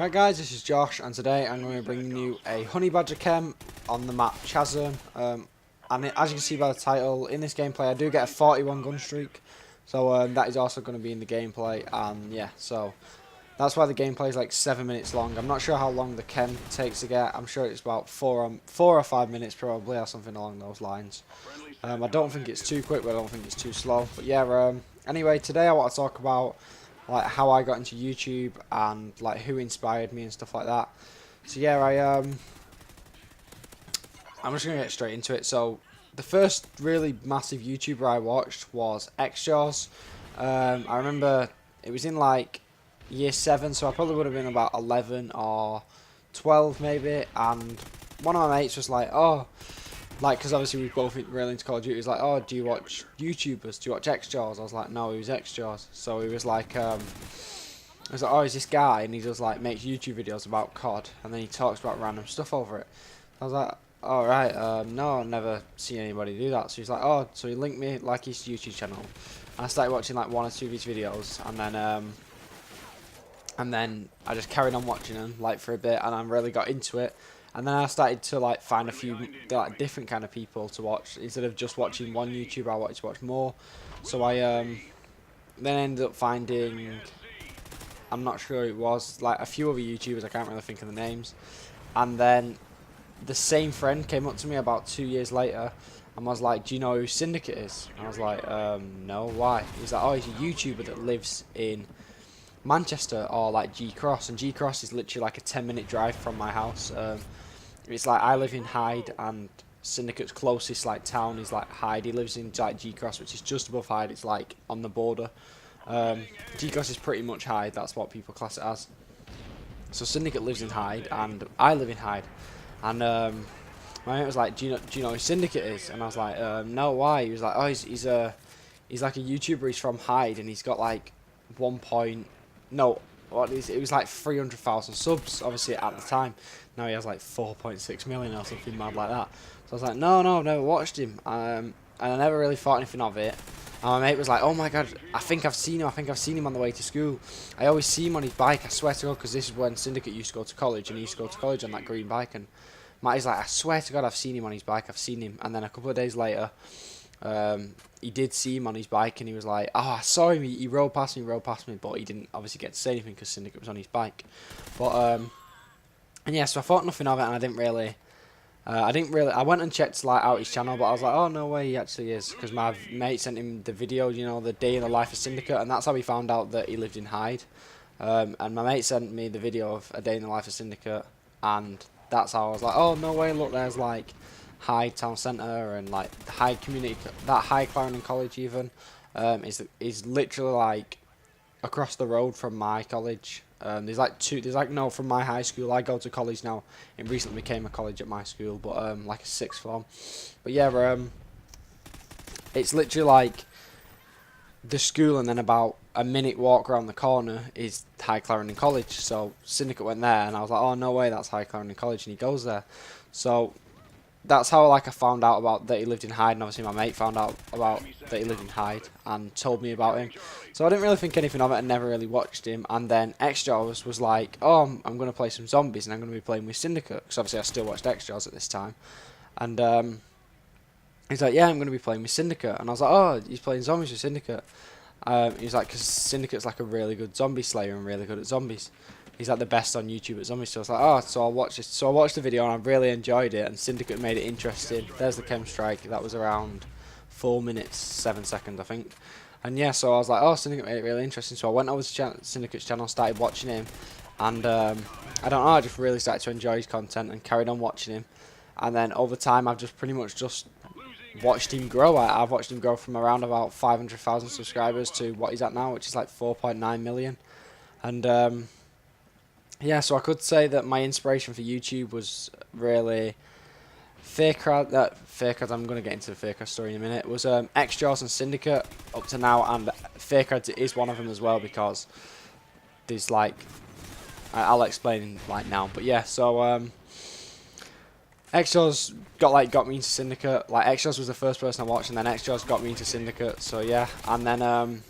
Right guys, this is Josh, and today I'm going to be bringing you a Honey Badger K.E.M on the map Chasm. As you can see by the title, in this gameplay I do get a 41 gun streak, so that is also going to be in the gameplay, and yeah, so that's why the gameplay is like 7 minutes long. I'm not sure how long the K.E.M takes to get. I'm sure it's about 4 or 5 minutes probably, or something along those lines. I don't think it's too quick, but I don't think it's too slow. But yeah, anyway, today I want to talk about like how I got into YouTube and like who inspired me and stuff like that. So yeah, I'm just gonna get straight into it. So the first really massive YouTuber I watched was XJaws. I remember it was in like year 7, so I probably would have been about 11 or 12 maybe, and one of my mates was like, oh, like, because obviously we both really into Call of Duty. He was like, oh, do you watch YouTubers? Do you watch XJaws? I was like, no, he was XJaws. So he was like, I was like, oh, he's this guy, and he just like makes YouTube videos about COD, and then he talks about random stuff over it. I was like, all right, no, I've never seen anybody do that. So he's like, oh, so he linked me like his YouTube channel, and I started watching like 1 or 2 of his videos, and then I just carried on watching them like for a bit, and I really got into it. And then I started to like find a few like different kind of people to watch. Instead of just watching one YouTuber, I wanted to watch more. So I then ended up finding, I'm not sure who it was, like a few other YouTubers, I can't really think of the names. And then the same friend came up to me about 2 years later and was like, do you know who Syndicate is? And I was like, no, why? He's like, oh, he's a YouTuber that lives in Manchester, or like G-Cross, and G-Cross is literally like a 10-minute drive from my house. It's like I live in Hyde, and Syndicate's closest like town is like Hyde. He lives in like G-Cross, which is just above Hyde. It's like on the border. G-Cross is pretty much Hyde. That's what people class it as. So Syndicate lives in Hyde, and I live in Hyde. And my mate was like, do you know who Syndicate is? And I was like, no, why? He was like, oh, he's like a YouTuber. He's from Hyde, and he's got like it was like 300,000 subs, obviously, at the time. Now he has like 4.6 million or something mad like that. So I was like, no, I've never watched him. And I never really thought anything of it. And my mate was like, oh my god, I think I've seen him on the way to school. I always see him on his bike, I swear to god, because this is when Syndicate used to go to college, and he used to go to college on that green bike. And Matty's like, I swear to god, I've seen him on his bike, I've seen him. And then a couple of days later, he did see him on his bike, and he was like, oh, I saw him, he rode past me, but he didn't obviously get to say anything because Syndicate was on his bike. But and yeah, so I thought nothing of it, and I went and checked like out his channel, but I was like, oh, no way, he actually is, because my mate sent him the video, you know, the day in the life of Syndicate, and that's how he found out that he lived in Hyde. And my mate sent me the video of a day in the life of Syndicate, and that's how I was like, oh, no way, look, there's like Hyde Town Centre, and like the Hyde community, that Hyde Clarendon College even, is literally like across the road from my college. From my high school. I go to college now. It recently became a college at my school, but like a 6th form. But yeah, it's literally like the school, and then about a minute walk around the corner is Hyde Clarendon College. So Syndicate went there, and I was like, oh, no way, that's Hyde Clarendon College, and he goes there. So that's how like I found out about that he lived in Hyde, and obviously my mate found out about that he lived in Hyde and told me about him. So I didn't really think anything of it and never really watched him. And then XJaws was like, oh, I'm going to play some zombies, and I'm going to be playing with Syndicate, because obviously I still watched XJaws at this time. And he's like, yeah, I'm going to be playing with Syndicate. And I was like, oh, he's playing zombies with Syndicate. He's like, because Syndicate's like a really good zombie slayer and really good at zombies. He's like the best on YouTube at zombies. So I was like, oh, so I'll watch this. So I watched the video, and I really enjoyed it, and Syndicate made it interesting. There's the GUNSTREAK. That was around 4 minutes 7 seconds, I think. And yeah, so I was like, oh, Syndicate made it really interesting. So I went over to Syndicate's channel, started watching him, and I don't know, I just really started to enjoy his content and carried on watching him. And then over time, I've just pretty much just watched him grow. I've watched him grow from around about 500,000 subscribers to what he's at now, which is like 4.9 million. And yeah, so I could say that my inspiration for YouTube was really Fakerad. I'm going to get into the Fakerad story in a minute. Was XJaws and Syndicate up to now, and Fakerad is one of them as well, because there's like, I'll explain like now. But yeah, so XJaws got me into Syndicate. Like XJaws was the first person I watched, and then XJaws got me into Syndicate. So yeah, and then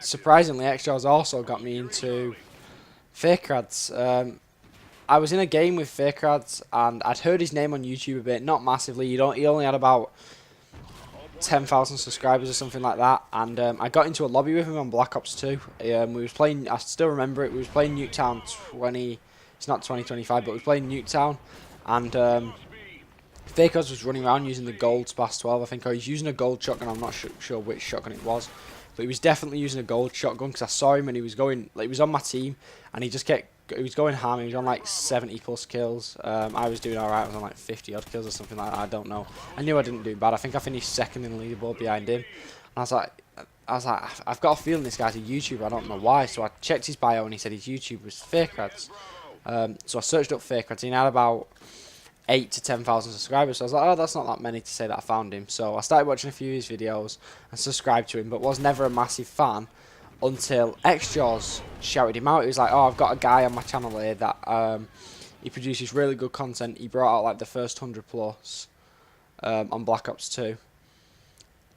surprisingly, XJaws also got me into Fakerads. I was in a game with Fakerads, and I'd heard his name on YouTube a bit, not massively. He only had about 10,000 subscribers or something like that, and I got into a lobby with him on Black Ops 2. We was playing, I still remember it, we was playing Nuketown 20, it's not 2025, but we was playing Nuketown, and Fakers was running around using the gold Spas 12, I think, or he's using a gold shotgun. I'm not sure which shotgun it was, but he was definitely using a gold shotgun, because I saw him and he was going, like, he was on my team, and he just kept, he was going ham. He was on like 70 plus kills. I was doing alright. I was on like 50 odd kills or something like that. I don't know. I knew I didn't do bad. I think I finished second in the leaderboard behind him. And I was like, I've got a feeling this guy's a YouTuber. I don't know why. So I checked his bio and he said his YouTube was Fakerads. So I searched up Fakerads. He had about 8 to 10,000 subscribers. So I was like, oh, that's not that many to say that I found him. So I started watching a few of his videos and subscribed to him, but was never a massive fan until XJaws shouted him out. He was like, oh, I've got a guy on my channel here that he produces really good content. He brought out like the first 100 plus on Black Ops 2.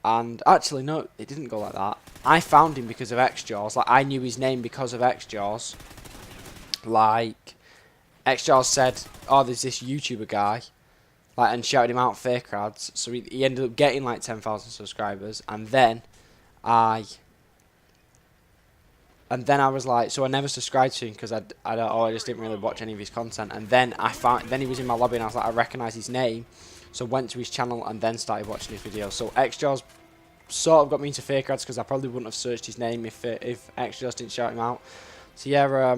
And actually, no, it didn't go like that. I found him because of XJaws. Like, I knew his name because of XJaws. Like, XJaws said, oh, there's this YouTuber guy, like, and shouted him out Fakerads. So he ended up getting like 10,000 subscribers, and then I was like, so I never subscribed to him because I just didn't really watch any of his content. And then then he was in my lobby and I was like, I recognise his name, so went to his channel and then started watching his videos. So XJaws sort of got me into Fakerads because I probably wouldn't have searched his name if XJaws didn't shout him out. So yeah,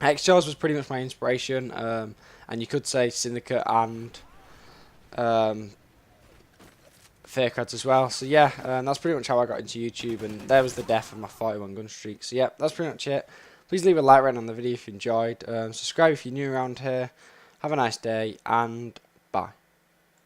XJaws was pretty much my inspiration, and you could say Syndicate and Fakerads as well. So yeah, that's pretty much how I got into YouTube, and there was the death of my 41 gun streak. So yeah, that's pretty much it. Please leave a like rating on the video if you enjoyed. Subscribe if you're new around here. Have a nice day, and bye.